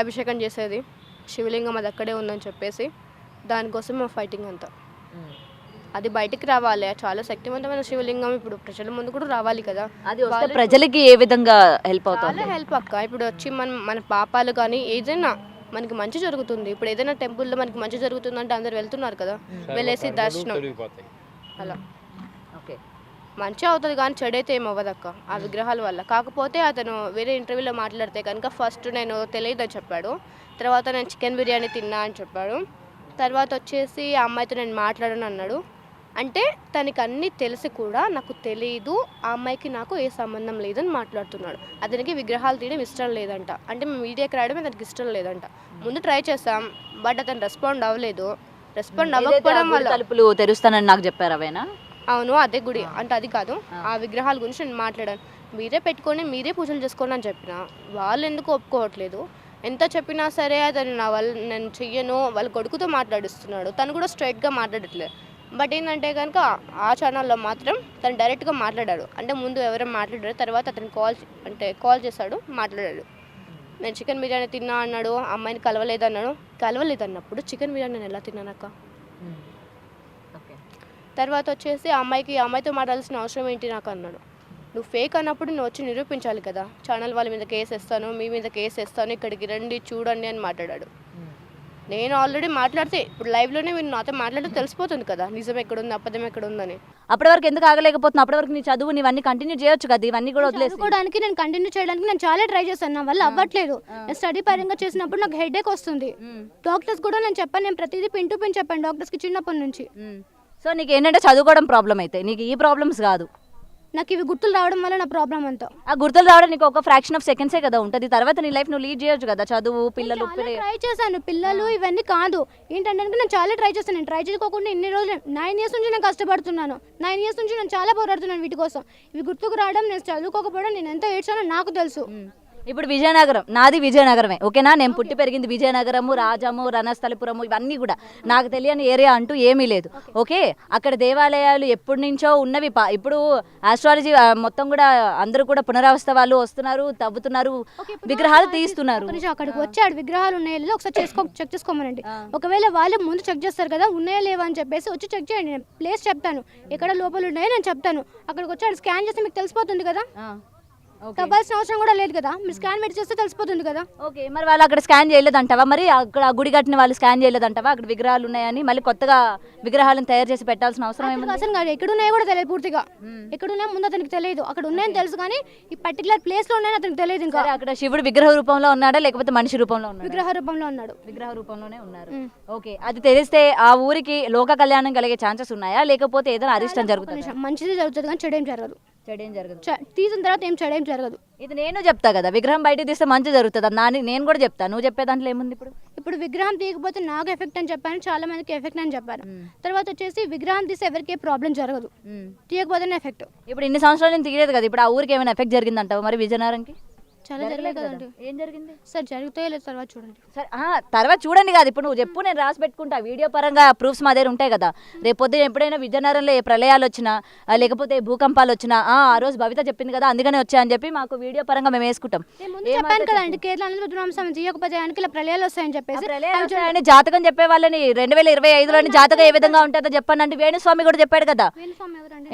అభిషేకం చేసేది శివలింగం అది అక్కడే ఉందని చెప్పేసి దానికోసం మా ఫైటింగ్ అంతా. అది బయటికి రావాలి. చాలా శక్తివంతమైన శివలింగం ఇప్పుడు ప్రజల ముందు కూడా రావాలి కదా. అది వస్తే ప్రజలకి ఏ విధంగా హెల్ప్ అవుతుంది? చాలా హెల్ప్ అక్క. ఇప్పుడు వచ్చి మన పాపాలు కానీ ఏదైనా మనకి మంచి జరుగుతుంది. ఇప్పుడు ఏదైనా టెంపుల్లో మనకి మంచి జరుగుతుందంటే అందరు వెళ్తున్నారు కదా, వెళ్ళేసి దర్శనం అలా ఓకే, మంచి అవుతుంది కానీ చెడైతే ఏమవ్వదు అక్క ఆ విగ్రహాల వల్ల. కాకపోతే అతను వేరే ఇంటర్వ్యూలో మాట్లాడితే కనుక ఫస్ట్ నేను తెలియదని చెప్పాడు, తర్వాత నేను చికెన్ బిర్యానీ తిన్నా అని చెప్పాడు, తర్వాత వచ్చేసి ఆ అమ్మాయితో నేను మాట్లాడను అన్నాడు. అంటే తనకి అన్నీ తెలిసి కూడా నాకు తెలియదు, ఆ అమ్మాయికి నాకు ఏ సంబంధం లేదని మాట్లాడుతున్నాడు. అతనికి విగ్రహాలు తీయడం ఇష్టం లేదంట, అంటే మేము మీడియాకి రావడం అతనికి ఇష్టం లేదంట. ముందు ట్రై చేసాం బట్ అతను రెస్పాండ్ అవ్వలేదు. రెస్పాండ్ అవ్వకపోవడం వల్ల తలుపులు తెరుస్తానని నాకు చెప్పారు అవేనా? అవును అదే గుడి అంటే అది కాదు, ఆ విగ్రహాల గురించి నేను మాట్లాడాను. మీరే పెట్టుకొని మీరే పూజలు చేసుకోండి అని చెప్పిన వాళ్ళు ఎందుకు ఒప్పుకోవట్లేదు. ఎంత చెప్పినా సరే అతను నా వల్ల నేను చెయ్యను వాళ్ళ కొడుకుతో మాట్లాడిస్తున్నాడు. తను కూడా స్ట్రైట్గా మాట్లాడట్లేదు. బట్ ఏంటంటే కనుక ఆ ఛానల్లో మాత్రం తను డైరెక్ట్గా మాట్లాడాడు. అంటే ముందు ఎవరైనా మాట్లాడారు, తర్వాత అతను కాల్ చేశాడు, మాట్లాడాడు. నేను చికెన్ బిర్యానీ తిన్నా అన్నాడు, అమ్మాయిని కలవలేదు అన్నాడు. కలవలేదు అన్నప్పుడు చికెన్ బిర్యానీ నేను ఎలా తిన్నానక్క? తర్వాత వచ్చేసి అమ్మాయితో మాట్లాడాల్సిన అవసరం ఏంటి నాకు అన్నాడు. నువ్వు ఫేక్ అన్నప్పుడు నువ్వు వచ్చి నిరూపించాలి కదా, ఛానల్ వాళ్ళ మీద కేసు వేస్తాను, మీ మీద కేసు వేస్తాను, ఇక్కడికి రండి చూడండి అని మాట్లాడాడు. నేను ఆల్రెడీ మాట్లాడితే ఇప్పుడు లైవ్లోనే మీరు నాతో మాట్లాడితే తెలిసిపోతుంది కదా నిజం ఎక్కడుంది అబద్ధం ఎక్కడుందని. అప్పటి వరకు ఎందుకు ఆగలేకపోతున్నావు? అప్పటి వరకు నీ చదువు నీవన్నీ కంటిన్యూ చేయొచ్చు కదా, ఇవన్నీ కూడా చదువుకోవడానికి నేను కంటిన్యూ చేయడానికి నేను చాలా ట్రై చేశాను, నా వల్ల అవ్వట్లేదు. నేను స్టడీ పరంగా చేసినప్పుడు నాకు హెడేక్ వస్తుంది. డాక్టర్స్ కూడా నేను చెప్పాను, నేను ప్రతిదీ పిన్ టు పిన్ చెప్పాను డాక్టర్స్కి చిన్నప్పటి నుంచి. సో నీకు ఏంటంటే చదువుకోవడం ప్రాబ్లం, అయితే నీకు ఈ ప్రాబ్లమ్స్ కాదు. నాకు ఇవి గుర్తులు రావడం వల్ల నా ప్రాబ్లం అంతా. ఆ గుర్తులు రావడం నీకు ఒక ఫ్రాక్షన్ ఆఫ్ సెకండ్సే కదా ఉంటుంది, తర్వాత నీ లైఫ్ నువ్వు లీడ్ చేయొచ్చు కదా. చదువు, పిల్లలు ట్రై చేశాను, పిల్లలు ఇవన్నీ కాదు. ఏంటంటే నేను చాలా ట్రై చేశాను. నేను ట్రై చేసుకోకుండా ఇన్ని రోజులు 9 years నుంచి నేను కష్టపడుతున్నాను. 9 years నుంచి నేను చాలా పోరాడుతున్నాను వీటి కోసం. ఇవి గుర్తుకు రావడం, నేను చదువుకోకపోవడం, నేను ఎంత ఏడ్చానో నాకు తెలుసు. ఇప్పుడు విజయనగరం నాది, విజయనగరమే ఓకేనా. నేను పుట్టి పెరిగింది విజయనగరము, రాజము, రణస్థలపురము, ఇవన్నీ కూడా నాకు తెలియని ఏరియా అంటూ ఏమీ లేదు ఓకే. అక్కడ దేవాలయాలు ఎప్పటి నుంచో ఉన్నవి. ఇప్పుడు ఆస్ట్రాలజీ మొత్తం కూడా అందరూ కూడా పునరావస్థ వాళ్ళు వస్తున్నారు, తవ్వుతున్నారు, విగ్రహాలు తీస్తున్నారు. అక్కడికి వచ్చాడు విగ్రహాలు ఉన్నాయో లేదో ఒకసారి చెక్ చేసుకోమనండి. ఒకవేళ వాళ్ళు ముందు చెక్ చేస్తారు కదా, ఉన్నాయా లేవా అని చెప్పేసి వచ్చి చెక్ చేయండి. నేను ప్లేస్ చెప్తాను, ఎక్కడ లోపల ఉన్నాయో నేను చెప్తాను. అక్కడికి వచ్చాడు స్కాన్ చేస్తే మీకు తెలిసిపోతుంది కదా, తవ్వాల్సిన అవసరం కూడా లేదు కదా, మీరు స్కాన్ పెట్టి చేస్తే తెలిసిపోతుంది కదా. ఓకే, మరి వాళ్ళు అక్కడ స్కాన్ చేయలేదంటావా? మరి అక్కడ గుడి కట్టిన వాళ్ళు స్కాన్ చేయలేదంటావా? అక్కడ విగ్రహాలు ఉన్నాయని మళ్ళీ కొత్తగా విగ్రహాలను తయారు చేసి పెట్టాల్సిన అవసరం ఏముంది? అసలు కాదు, ఎక్కడ ఉన్నాయో కూడా తెలియదు పూర్తిగా. ఎక్కడ ఉన్నాయో ముందు అతనికి తెలియదు, అక్కడ ఉన్నాయని తెలుసు కానీ ఈ పర్టికులర్ ప్లేస్ లో ఉన్నాయని అతనికి తెలియదు. ఇంకా అక్కడ శివుడు విగ్రహ రూపంలో ఉన్నాడా లేకపోతే మనిషి రూపంలో ఉన్నాడా? విగ్రహ రూపంలో ఉన్నాడు. విగ్రహ రూపంలోనే ఉన్నారు. ఓకే, అది తెలిస్తే ఆ ఊరికి లోక కళ్యాణం కలిగే ఛాన్సెస్ ఉన్నాయా లేకపోతే ఏదైనా అరిష్టం జరుగుతుంది? మంచిది జరుగుతుంది కానీ చెడేం జరగదు. చెడేం జరగదు, తీసిన తర్వాత ఏం చెడేం జరగదు. ఇది నేను చెప్తా కదా, విగ్రహం బయట తీస్తే మంచి జరుగుతుంది అని నేను కూడా చెప్తాను. నువ్వు చెప్పే దాంట్లో ఏముంది? ఇప్పుడు విగ్రహం తీయకపోతే నాకు ఎఫెక్ట్ అని చెప్పాను, చాలా మందికి ఎఫెక్ట్ అని చెప్పాను. తర్వాత వచ్చేసి విగ్రహం తీస్తే ఎవరికి ప్రాబ్లం జరగదు, తీయకపోతేనే ఎఫెక్ట్. ఇప్పుడు ఇన్ని సంవత్సరాలు నేను తీయలేదు కదా, ఇప్పుడు ఆ ఊరికి ఏమైనా ఎఫెక్ట్ జరిగిందంటావు మరి విజయనగరంకి? చాలా జరగలేదు కదండి. ఏం జరిగింది సార్? జరుగుతాయో లేదు తర్వాత చూడండి. సరే తర్వాత చూడండి కాదు, ఇప్పుడు నువ్వు చెప్పు, నేను రాసి పెట్టుకుంటా. వీడియో పరంగా ప్రూఫ్స్ మా దగ్గర ఉంటాయి కదా. రేపు పొద్దున ఎప్పుడైనా విజయనగరంలో ఏ ప్రళయాలు వచ్చినా లేకపోతే భూకంపాలు వచ్చినా ఆ రోజు భవిత చెప్పింది కదా అందుకనే వచ్చా అని చెప్పి మాకు వీడియో పరంగా మేము వేసుకుంటాం. చెప్పాను కదండి, కేరళలో రుద్రనామస్వామి తీయకపోతే ఇలా ప్రళయాలు వస్తాయని చెప్పేసి జాతకం చెప్పే వాళ్ళని 2025లోని జాతకం ఏ విధంగా ఉంటుందో చెప్పండి అంటే వేణుస్వామి కూడా చెప్పాడు కదా.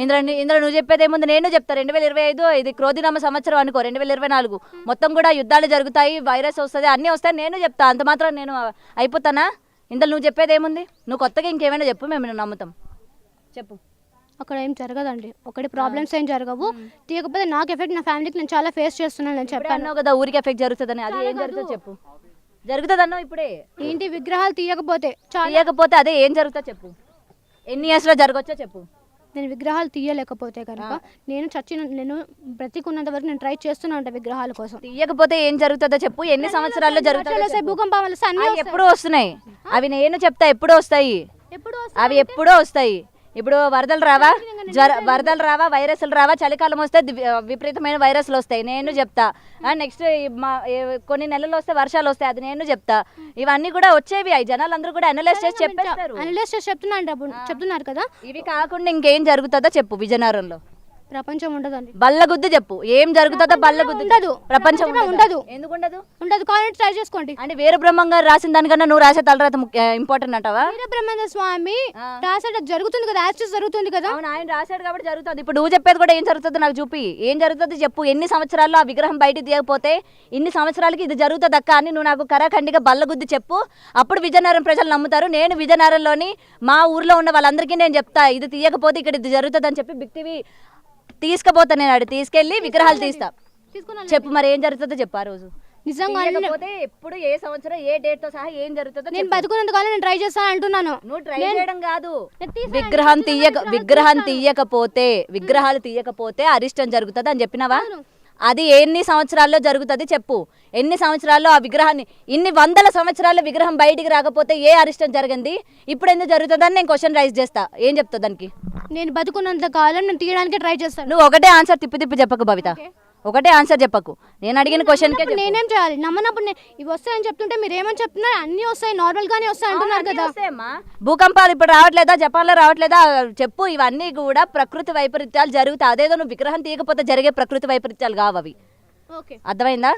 ఇంద్ర నువ్వు చెప్పేది ఏముంది, నేను చెప్తా. 2025 ఇది క్రోధినామ సంవత్సరం అనుకో, 2024 మొత్తం కూడా యుద్ధాలు జరుగుతాయి, వైరస్ వస్తుంది, అన్నీ వస్తాయి, నేను చెప్తా. అంత మాత్రం నేను అయిపోతానా? ఇందులో నువ్వు చెప్పేది ఏముంది? నువ్వు కొత్తగా ఇంకేమైనా చెప్పు, మేము నమ్ముతాం. చెప్పు. అక్కడ ఏం జరగదండి, ఒకటి ప్రాబ్లమ్స్ ఏం జరగవు. తీయకపోతే నాకు ఎఫెక్ట్ నా ఫ్యామిలీకి నేను చాలా ఫేస్ చేస్తున్నాను. నేను చెప్పాను కదా ఊరికి ఎఫెక్ట్ జరుగుతుందని, అది ఏం జరుగుతుందో చెప్పు. జరుగుతుంది అన్నావు ఇప్పుడే. ఏంటి విగ్రహాలు తీయకపోతే అదే ఏం జరుగుతుందో చెప్పు. ఎన్ని ఇయర్స్లో జరగవచ్చో చెప్పు. నేను విగ్రహాలు తీయలేకపోతే కనుక నేను బ్రతికున్నంత వరకు నేను ట్రై చేస్తున్నా విగ్రహాల కోసం. తీయకపోతే ఏం జరుగుతుందో చెప్పు. ఎన్ని సంవత్సరాల్లో జరుగుతాయి? భూకంపం వల్ల ఎప్పుడూ వస్తున్నాయి అవి, నేను చెప్తా ఎప్పుడూ వస్తాయి అవి, ఎప్పుడూ వస్తాయి. ఇప్పుడు వరదలు రావా, వైరస్లు రావా, చలికాలం వస్తే విపరీతమైన వైరస్లు వస్తాయి, నేను చెప్తా. నెక్స్ట్ కొన్ని నెలలు వస్తే వర్షాలు వస్తాయి, అది నేను చెప్తా. ఇవన్నీ కూడా వచ్చేవి, జనాలు అందరూ కూడా అనలైజ్ చేసి చెప్పేస్తారు. చెప్తున్నారు కదా. ఇవి కాకుండా ఇంకేం జరుగుతుందో చెప్పు విజయనగరంలో. ప్రపంచం ఉండదండి. బల్లగుద్దు చెప్పు, ఏం జరుగుతుందో బల్లగుద్దు. ఉండదు. ప్రపంచం ఉండదు. ఎందుకు ఉండదు? ఉండదు, కావాలంటే ట్రై చేసుకోండి. అంటే వీర బ్రహ్మం గారు రాసిన దానికన్నా నువ్వు రాసే తలరాత ఇంపార్టెంట్ అంటావా? వీరబ్రహ్మేంద్ర స్వామి రాసేట జరుగుతుంది కదా, యాక్సెస్ జరుగుతుంది కదా. అవును, ఆయన రాశాడు కాబట్టి జరుగుతుంది. ఇప్పుడు నువ్వు చెప్పేది కూడా ఏం జరుగుతుందో నాకు చూపి, ఏం జరుగుతుందో చెప్పు. ఎన్ని సంవత్సరాల్లో ఆ విగ్రహం బయటికి తీయకపోతే ఇన్ని సంవత్సరాలకి ఇది జరుగుతుంది అక్క అని నువ్వు నాకు కరాఖండిగా బల్లగుద్ది చెప్పు. అప్పుడు విజయనగరం ప్రజలు నమ్ముతారు. నేను విజయనగరంలోని మా ఊర్లో ఉన్న వాళ్ళందరికీ నేను చెప్తా, ఇది తీయకపోతే ఇక్కడ ఇది జరుగుతుంది అని చెప్పి బిగ్ టీవీ తీసుకుపోతా. నేను అడు తీసుకెళ్ళి విగ్రహాలు తీస్తా. చెప్పు మరి ఏం జరుగుతుందో చెప్పు. ఆ రోజు నిజంగా ఎప్పుడు ఏ సంవత్సరం ఏ డేట్ తో సహా ఏం జరుగుతుందో నేను బతుకున్నంత కాలం నేను ట్రై చేస్తాను అంటున్నాను. నువ్వు ట్రై చేయడం కాదు, విగ్రహాలు తీయకపోతే అరిష్టం జరుగుతుంది అని చెప్పినావా? అది ఎన్ని సంవత్సరాల్లో జరుగుతుంది చెప్పు. ఎన్ని సంవత్సరాల్లో ఆ విగ్రహాన్ని, ఇన్ని వందల సంవత్సరాల్లో విగ్రహం బయటికి రాకపోతే ఏ అరిష్టం జరిగింది, ఇప్పుడు ఎందుకు జరుగుతుందని నేను క్వశ్చన్ రైజ్ చేస్తా. ఏం చెప్తా దానికి? నేను బతుకున్నంత కాలం నేను తీయడానికి ట్రై చేస్తాను. నువ్వు ఒకటే ఆన్సర్ తిప్పి చెప్పకు భవిత, ఒకటే ఆన్సర్ చెప్పకు. నేను అడిగిన క్వశ్చన్ కే నేనేం చేయాలి? నమ్మనప్పుడు ఇవి వస్తాయని చెప్తుంటే మీరు ఏమని చెప్తున్నారు? అన్ని వస్తాయి, నార్మల్ గానే వస్తాయి అంటున్నారు కదా. భూకంపాలు ఇప్పుడు రావట్లేదా, జపాన్లో రావట్లేదా చెప్పు. ఇవన్నీ కూడా ప్రకృతి వైపరీత్యాలు జరుగుతాయి. అదేదో నువ్వు విగ్రహం తీయకపోతే జరిగే ప్రకృతి వైపరీత్యాలు కావు అవి. అర్థమైందా?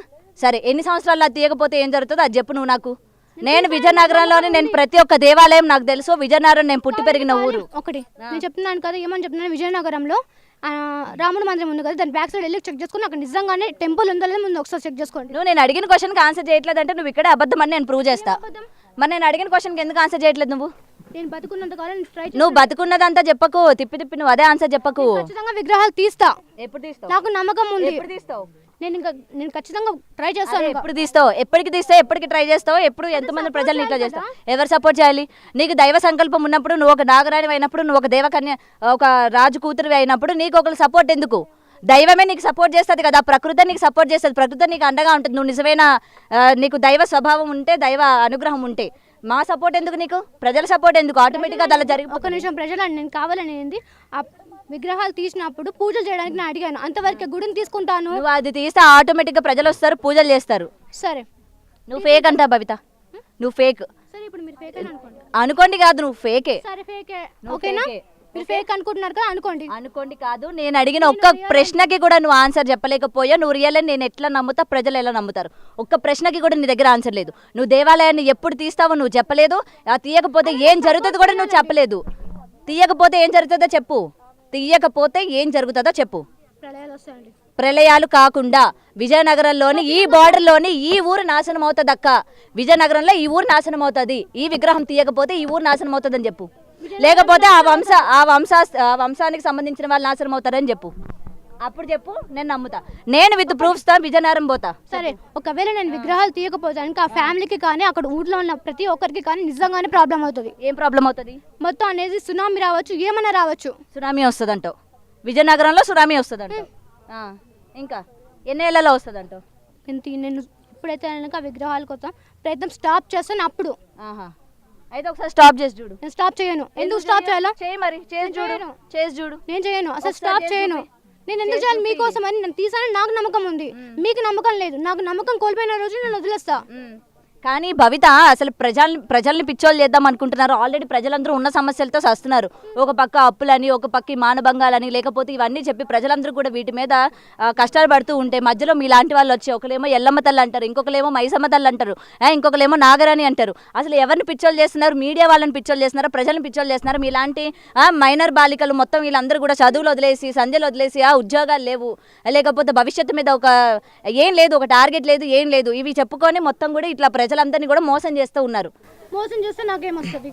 సరే, ఎన్ని సంవత్సరాలు అది తీయకపోతే ఏం జరుగుతుందో అది చెప్పు నువ్వు నాకు. నేను విజయనగరంలోని నేను ప్రతి ఒక్క దేవాలయం నాకు తెలుసు. విజయనగరం నేను పుట్టి పెరిగిన ఊరు. ఒకటి నేను చెప్తున్నాను కదా, ఏమని చెప్తున్నాను, విజయనగరంలో రాముడు మందిరం ఉంది కదా, దాని బ్యాక్ సైడ్ వెళ్ళి చెక్ చేసుకుని అక్కడ నిజంగానే టెంపుల్ ఉందో లేదో ముందు ఒకసారి చెక్ చేసుకోండి. నువ్వు నేను అడిగిన క్వశ్చన్కి ఆన్సర్ చేయట్లేదు అంటే నువ్వు ఇక్కడే అబద్ధం అని నేను ప్రూవ్ చేస్తా. మరి నేను అడిగిన క్వశ్చన్కి ఎందుకు ఆన్సర్ చేయట్లేదు నువ్వు? నేను బతుకున్నంత కాలం ట్రై. నువ్వు బతుకున్నదంతా చెప్పకు, తిప్పి నువ్వు అదే ఆన్సర్ చెప్పకు. ఖచ్చితంగా విగ్రహాలు తీస్తా. ఎప్పుడు తీస్తావు? నాకు నమ్మకం ఉంది. ఎప్పుడు తీస్తావు? నేను ఖచ్చితంగా ట్రై చేస్తాను. ఎప్పుడు తీస్తావు? ఎప్పటికి తీస్తావు? ఎప్పటికి ట్రై చేస్తావు? ఎప్పుడు ఎంతమంది ప్రజల్ని ఇట్లా చేస్తావు? ఎవరు సపోర్ట్ చేయాలి? నీకు దైవ సంకల్పం ఉన్నప్పుడు, నువ్వు ఒక నాగరాణి అయినప్పుడు, నువ్వు ఒక దేవకన్య, ఒక రాజు కూతురు అయినప్పుడు నీకు ఒకరు సపోర్ట్ ఎందుకు? దైవమే నీకు సపోర్ట్ చేస్తుంది కదా, ప్రకృతి నీకు సపోర్ట్ చేస్తుంది, ప్రకృతి నీకు అండగా ఉంటుంది. నువ్వు నిజమైన నీకు దైవ స్వభావం ఉంటే, దైవ అనుగ్రహం ఉంటే మా సపోర్ట్ ఎందుకు? నీకు ప్రజల సపోర్ట్ ఎందుకు? ఆటోమేటిక్గా అలా జరిగి. ఒక నిమిషం, ప్రజలు నేను కావాలని ఏంది విగ్రహాలు తీసినప్పుడు పూజలు చేయడానికి నేను అడిగాను, అంతవరకు గుడిని తీసుకుంటాను. నువ్వు అది తీస్తే ఆటోమేటిక్గా ప్రజలు వస్తారు, పూజలు చేస్తారు. సరే, నువ్వు ఫేక్ అంటా భవిత, నువ్వు ఫేక్. సరే, ఇప్పుడు మీరు ఫేక్ అని అనుకోండి. అనుకోండి కాదు, నువ్వు ఫేకే. సరే, ఫేకే. ఓకేనా? మీరు ఫేక్ అనుకుంటున్నారు కదా, అనుకోండి కాదు. నేను అడిగిన ఒక్క ప్రశ్నకి కూడా నువ్వు ఆన్సర్ చెప్పలేకపోయా. నువ్వు రియల్ అని నేను ఎట్లా నమ్ముతా, ప్రజలు ఎలా నమ్ముతారు? ఒక్క ప్రశ్నకి కూడా నీ దగ్గర ఆన్సర్ లేదు. నువ్వు దేవాలయాన్ని ఎప్పుడు తీస్తావో నువ్వు చెప్పలేదు. తీయకపోతే ఏం జరుగుతుందో కూడా నువ్వు చెప్పలేదు. తీయకపోతే ఏం జరుగుతుందో చెప్పు. తీయకపోతే ఏం జరుగుతుందో చెప్పు. ప్రళయాలు కాకుండా విజయనగరంలోని ఈ బార్డర్లోని ఈ ఊరు నాశనం అవుతుంది అక్క. విజయనగరంలో ఈ ఊరు నాశనం అవుతుంది. ఈ విగ్రహం తీయకపోతే ఈ ఊరు నాశనం అవుతుంది అని చెప్పు. లేకపోతే ఆ వంశానికి సంబంధించిన వాళ్ళు నాశనం అవుతారని చెప్పు. అప్పుడు చెప్పు, నేను నమ్ముతా. నేను విత్ ప్రూఫ్స్ తో విజయనగరం పోతా. సరే, ఒకవేళ నేను విగ్రహాలు తీయకపోతే ఆ ఫ్యామిలీకి కానీ అక్కడ ఊర్లో ఉన్న ప్రతి ఒక్కరికి కానీ నిజంగానే ప్రాబ్లం అవుతుంది. ఏం ప్రాబ్లం అవుతుంది? మొత్తం అనేది సునామీ రావచ్చు, ఏమన్నా రావచ్చు. సునామీ వస్తుంది అంటావు? విజయనగరంలో సునామీ వస్తుంది అంటావు? ఇంకా ఎన్ని ఏళ్లలో వస్తుంది అంటావు? నేను ఇప్పుడైతే విగ్రహాల కోసం ప్రయత్నం స్టాప్ చేస్తాను. అప్పుడు అయితే ఒకసారి స్టాప్ చేసి చూడు. నేను స్టాప్ చేయను. ఎందుకు స్టాప్ చేయాలా? చేయి మరి, చేసి చూడు. నేను చేయను, అసలు స్టాప్ చేయను. నేను ఎందుకు చేయాలి? మీకోసం అని నేను తీసాను. నాకు నమ్మకం ఉంది, మీకు నమ్మకం లేదు. నాకు నమ్మకం కోల్పోయిన రోజు నేను వదిలేస్తా. కానీ భవిత అసలు ప్రజల్ని పిచ్చోళ్ళు చేద్దాం అనుకుంటున్నారు. ఆల్రెడీ ప్రజలందరూ ఉన్న సమస్యలతో వస్తున్నారు. ఒక పక్క అప్పులని, ఒక పక్క మానభంగాలని, లేకపోతే ఇవన్నీ చెప్పి ప్రజలందరూ కూడా వీటి మీద కష్టాలు పడుతూ ఉంటే మధ్యలో మీలాంటి వాళ్ళు వచ్చి ఒకలేమో ఎల్లమ్మ తల్లి అంటారు, ఇంకొకలేమో మైసమ్మ తల్లి అంటారు, ఇంకొకలేమో నాగరాణి అంటారు. అసలు ఎవరిని పిచ్చోళ్ళు చేస్తున్నారు? మీడియా వాళ్ళని పిచ్చోళ్ళు చేస్తున్నారు, ప్రజలను పిచ్చోళ్ళు చేస్తున్నారు. మీలాంటి మైనర్ బాలికలు మొత్తం వీళ్ళందరూ కూడా చదువులు వదిలేసి, సంధ్యలు వదిలేసి, ఉద్యోగాలు లేవు, లేకపోతే భవిష్యత్తు మీద ఏం లేదు, ఒక టార్గెట్ లేదు, ఏం లేదు, ఇవి చెప్పుకొని మొత్తం కూడా ఇట్లా ప్రజలందరినీ కూడా మోసం చేస్తూ ఉన్నారు. మోసం చేస్తే నాకేమొస్తుంది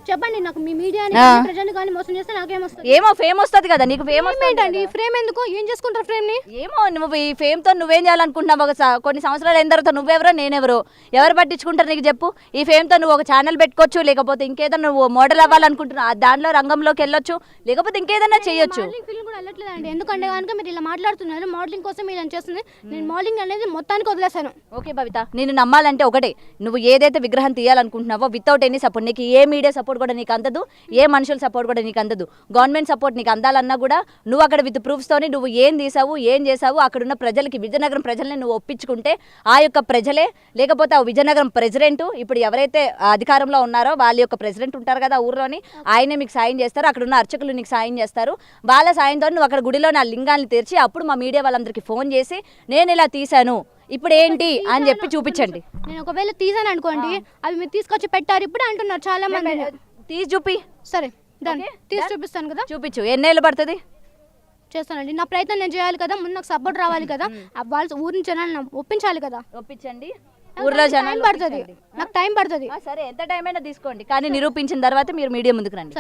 చెప్పండి? నాకు మీ మీడియాని ప్రజల్ని కానీ మోసం చేస్తే నాకేమొస్తుంది? ఏమో ఫేమ్ వస్తుంది కదా నీకు. ఫేమ్ ఏంటండి? ఫ్రేమ్ ఎందుకు? ఏం చేసుకుంటారు ఫ్రేమ్ ని? ఏమో నువ్వు ఈ ఫేమ్ తో నువ్వేం చేయాలనుకుంటున్నావు? కొన్ని సంవత్సరాలు అయిన తర్వాత నువ్వెవరో నేనెవరో ఎవరు పట్టించుకుంటారు నీకు చెప్పు? ఈ ఫేమ్ తో నువ్వు ఒక ఛానల్ పెట్టుకోవచ్చు, లేకపోతే ఇంకేదో నువ్వు మోడల్ అవ్వాలనుకుంటున్నావు, దాంట్లో రంగంలోకి వెళ్ళొచ్చు, లేకపోతే ఇంకేదైనా చేయొచ్చు. ఫిల్మ్ కూడా వెళ్ళట్లేదండి. ఎందుకంటే కనుక మీరు ఇలా మాట్లాడుతున్నారు, మోడలింగ్ కోసం మీరు చేస్తుంది. నేను మోడలింగ్ అనేది మొత్తానికి వదిలేసాను. ఓకే భవిత, నేను నమ్మాలంటే ఒకటే, నువ్వు ఏదైతే విగ్రహం తీయాలనుకుంటున్నావో వితౌట్ ఎనీ సపోర్ట్, నీకు ఏ మీడియా సపోర్ట్ సపోర్ట్ కూడా నీకు అందదు, ఏ మనుషుల సపోర్ట్ కూడా నీకు అందదు. గవర్నమెంట్ సపోర్ట్ నీకు అందాలన్నా కూడా నువ్వు అక్కడ విత్ ప్రూఫ్స్తోని నువ్వు ఏం తీసావు, ఏం చేసావు, అక్కడున్న ప్రజలకి, విజయనగరం ప్రజల్ని నువ్వు ఒప్పించుకుంటే ఆ యొక్క ప్రజలే, లేకపోతే ఆ విజయనగరం ప్రెసిడెంట్ ఇప్పుడు ఎవరైతే అధికారంలో ఉన్నారో వాళ్ళ యొక్క ప్రెసిడెంట్ ఉంటారు కదా ఊర్లోని, ఆయనే మీకు సాయం చేస్తారు, అక్కడ ఉన్న అర్చకులు నీకు సాయం చేస్తారు. వాళ్ళ సాయంతో నువ్వు అక్కడ గుడిలో నా లింగాన్ని తెరిచి అప్పుడు మా మీడియా వాళ్ళందరికీ ఫోన్ చేసి నేను ఇలా తీశాను ఇప్పుడు ఏంటి అని చెప్పి చూపించండి. నేను ఒకవేళ తీసాను అనుకోండి, అవి మీరు తీసుకొచ్చి పెట్టారు ఇప్పుడు అంటున్నారు చాలా మంది. తీసి చూపి. సరే డన్, తీసి చూపిస్తాను కదా. చూపించు. ఎన్నేళ్ళు పడుతుంది? చేస్తానండి, నా ప్రయత్నం నేను చేయాలి కదా, ముందు నాకు సపోర్ట్ రావాలి కదా, వాళ్ళ ఊరి నుంచి జనాలను ఒప్పించాలి కదా. ఒప్పించండి. ఊర్లో టైం పడుతుంది, నాకు టైం పడుతుంది. సరే ఎంత టైం అయినా తీసుకోండి, కానీ నిరూపించిన తర్వాత మీరు మీడియా ముందుకు రండి.